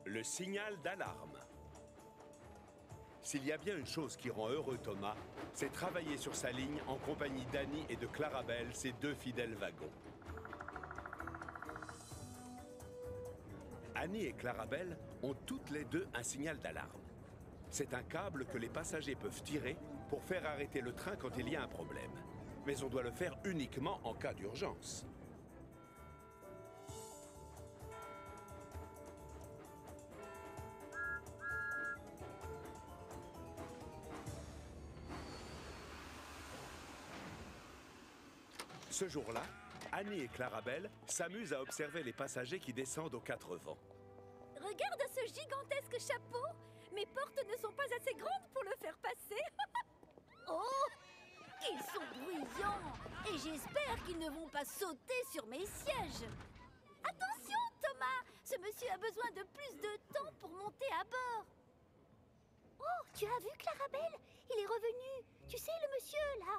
Le signal d'alarme. S'il y a bien une chose qui rend heureux Thomas, c'est travailler sur sa ligne en compagnie d'Annie et de Clarabelle, ses deux fidèles wagons. Annie et Clarabelle ont toutes les deux un signal d'alarme. C'est un câble que les passagers peuvent tirer pour faire arrêter le train quand il y a un problème. Mais on doit le faire uniquement en cas d'urgence. Ce jour-là, Annie et Clarabelle s'amusent à observer les passagers qui descendent aux quatre vents. Regarde ce gigantesque chapeau! Mes portes ne sont pas assez grandes pour le faire passer. Oh! Ils sont bruyants! Et j'espère qu'ils ne vont pas sauter sur mes sièges. Attention, Thomas! Ce monsieur a besoin de plus de temps pour monter à bord. Oh, tu as vu Clarabelle? Il est revenu. Tu sais, le monsieur, là.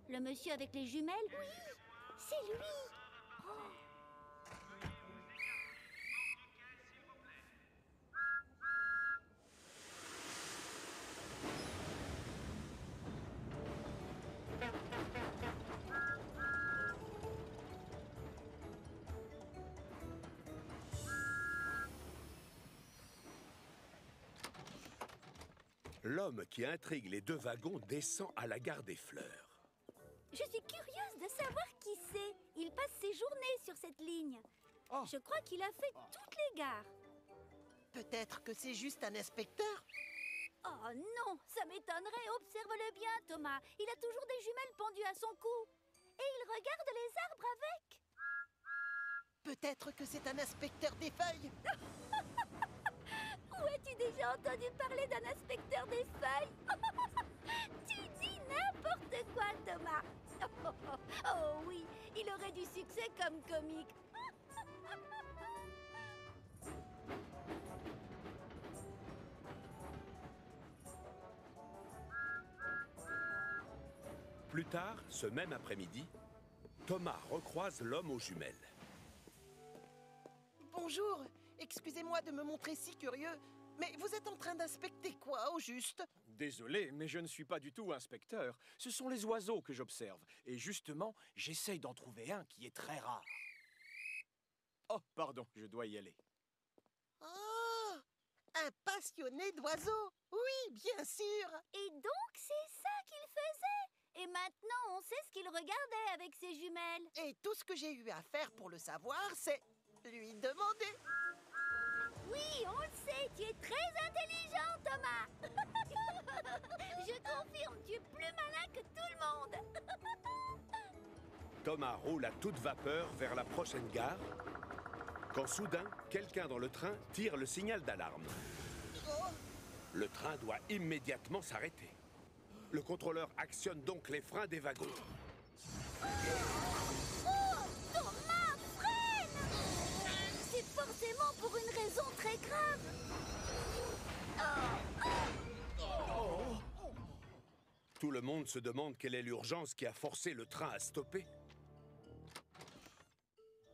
Le monsieur avec les jumelles? Oui, c'est lui. Oh. L'homme qui intrigue les deux wagons descend à la gare des Fleurs. Je suis curieuse de savoir qui c'est. Il passe ses journées sur cette ligne. Oh. Je crois qu'il a fait toutes les gares. Peut-être que c'est juste un inspecteur? Oh non, ça m'étonnerait. Observe-le bien, Thomas. Il a toujours des jumelles pendues à son cou. Et il regarde les arbres avec. Peut-être que c'est un inspecteur des feuilles? Où as-tu déjà entendu parler d'un inspecteur des feuilles? Tu dis n'importe quoi, Thomas. Oh oui, il aurait du succès comme comique. Plus tard, ce même après-midi, Thomas recroise l'homme aux jumelles. Bonjour, excusez-moi de me montrer si curieux, mais vous êtes en train d'inspecter quoi, au juste? Désolé, mais je ne suis pas du tout inspecteur. Ce sont les oiseaux que j'observe. Et justement, j'essaye d'en trouver un qui est très rare. Oh, pardon, je dois y aller. Oh, un passionné d'oiseaux! Oui, bien sûr! Et donc, c'est ça qu'il faisait. Et maintenant, on sait ce qu'il regardait avec ses jumelles. Et tout ce que j'ai eu à faire pour le savoir, c'est lui demander. Oui, on le sait, tu es très intelligent, Thomas. Je confirme, tu es plus malin que tout le monde. Thomas roule à toute vapeur vers la prochaine gare, quand soudain, quelqu'un dans le train tire le signal d'alarme. Le train doit immédiatement s'arrêter. Le contrôleur actionne donc les freins des wagons. Oh, Thomas, freine! C'est forcément pour une raison très grave. Tout le monde se demande quelle est l'urgence qui a forcé le train à stopper.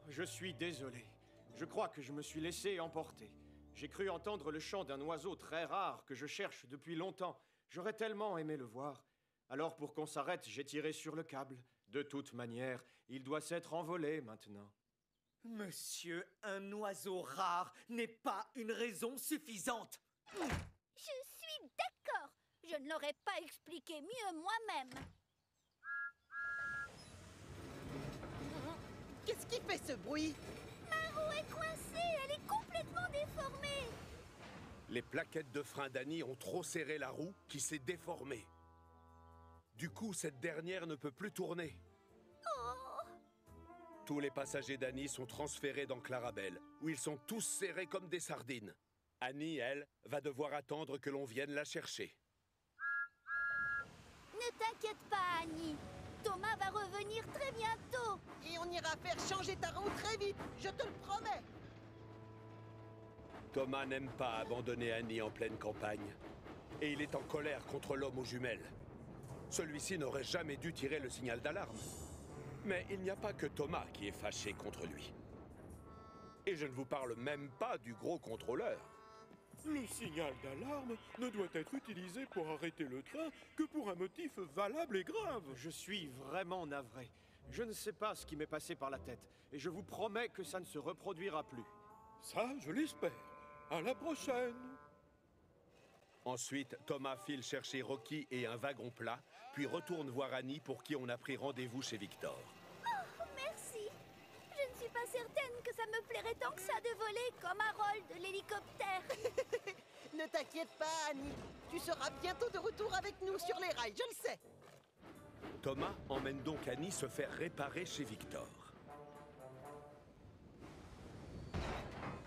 Je suis désolé. Je crois que je me suis laissé emporter. J'ai cru entendre le chant d'un oiseau très rare que je cherche depuis longtemps. J'aurais tellement aimé le voir. Alors pour qu'on s'arrête, j'ai tiré sur le câble. De toute manière, il doit s'être envolé maintenant. Monsieur, un oiseau rare n'est pas une raison suffisante. Je suis d'accord. Je ne l'aurais pas expliqué mieux moi-même. Qu'est-ce qui fait ce bruit? Ma roue est coincée, elle est complètement déformée. Les plaquettes de frein d'Annie ont trop serré la roue qui s'est déformée. Du coup, cette dernière ne peut plus tourner. Oh. Tous les passagers d'Annie sont transférés dans Clarabelle, où ils sont tous serrés comme des sardines. Annie, elle, va devoir attendre que l'on vienne la chercher. Ne t'inquiète pas, Annie. Thomas va revenir très bientôt. Et on ira faire changer ta roue très vite, je te le promets. Thomas n'aime pas abandonner Annie en pleine campagne. Et il est en colère contre l'homme aux jumelles. Celui-ci n'aurait jamais dû tirer le signal d'alarme. Mais il n'y a pas que Thomas qui est fâché contre lui. Et je ne vous parle même pas du gros contrôleur. Le signal d'alarme ne doit être utilisé pour arrêter le train que pour un motif valable et grave. Je suis vraiment navré. Je ne sais pas ce qui m'est passé par la tête, et je vous promets que ça ne se reproduira plus. Ça, je l'espère. À la prochaine. Ensuite, Thomas file chercher Rocky et un wagon plat, puis retourne voir Annie pour qui on a pris rendez-vous chez Victor. Oh, merci. Je ne suis pas certaine que ça me plairait tant que ça de voler comme Harold de l'hélicoptère. Ne t'inquiète pas, Annie. Tu seras bientôt de retour avec nous sur les rails, je le sais. Thomas emmène donc Annie se faire réparer chez Victor.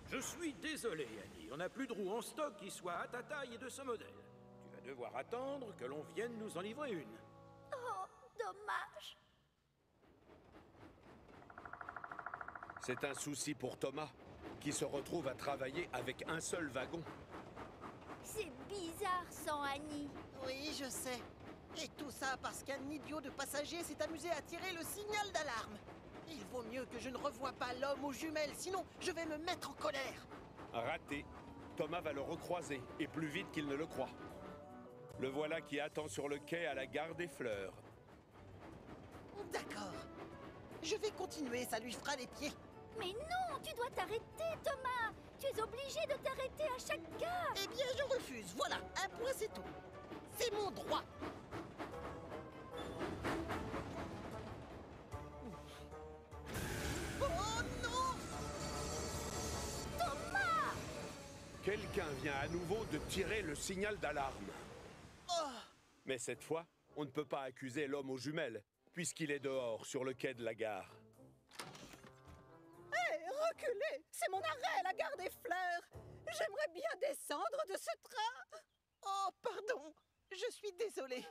Je suis désolé, Annie. On n'a plus de roues en stock qui soient à ta taille et de ce modèle. Tu vas devoir attendre que l'on vienne nous en livrer une. Oh, dommage. C'est un souci pour Thomas, qui se retrouve à travailler avec un seul wagon. C'est bizarre sans Annie. Oui, je sais. Et tout ça parce qu'un idiot de passager s'est amusé à tirer le signal d'alarme. Il vaut mieux que je ne revoie pas l'homme aux jumelles, sinon je vais me mettre en colère. Raté. Thomas va le recroiser, et plus vite qu'il ne le croit. Le voilà qui attend sur le quai à la gare des Fleurs. D'accord. Je vais continuer, ça lui fera les pieds. Mais non, tu dois t'arrêter, Thomas. Tu es obligé de t'arrêter à chaque gare. Eh bien, je refuse. Voilà, un point, c'est tout. C'est mon droit. Oh non! Thomas! Quelqu'un vient à nouveau de tirer le signal d'alarme. Oh! Mais cette fois, on ne peut pas accuser l'homme aux jumelles, puisqu'il est dehors, sur le quai de la gare. Hé, reculez! C'est mon arrêt, la gare des Fleurs! J'aimerais bien descendre de ce train! Oh, pardon. Je suis désolée.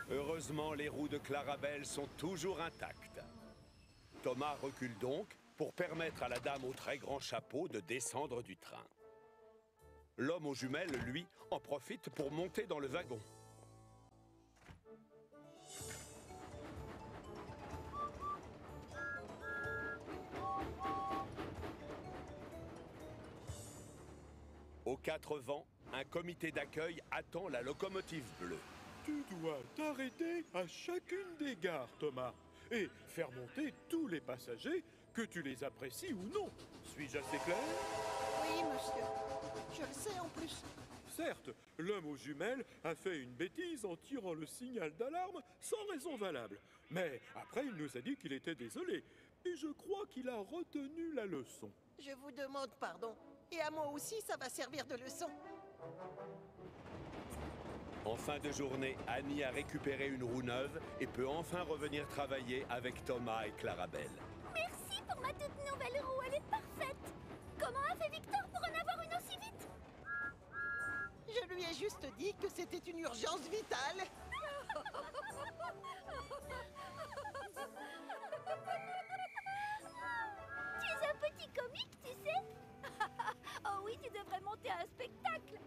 Heureusement, les roues de Clarabelle sont toujours intactes. Thomas recule donc pour permettre à la dame au très grand chapeau de descendre du train. L'homme aux jumelles, lui, en profite pour monter dans le wagon. Aux quatre vents, un comité d'accueil attend la locomotive bleue. Tu dois t'arrêter à chacune des gares, Thomas, et faire monter tous les passagers, que tu les apprécies ou non. Suis-je assez clair? Oui, monsieur. Je le sais en plus. Certes, l'homme aux jumelles a fait une bêtise en tirant le signal d'alarme sans raison valable. Mais après, il nous a dit qu'il était désolé. Et je crois qu'il a retenu la leçon. Je vous demande pardon. Et à moi aussi, ça va servir de leçon. En fin de journée, Annie a récupéré une roue neuve et peut enfin revenir travailler avec Thomas et Clarabelle. Merci pour ma toute nouvelle roue, elle est parfaite. Comment a fait Victor pour en avoir une aussi vite? Je lui ai juste dit que c'était une urgence vitale. Tu es un petit comique, tu sais. Oh oui, tu devrais monter un spectacle.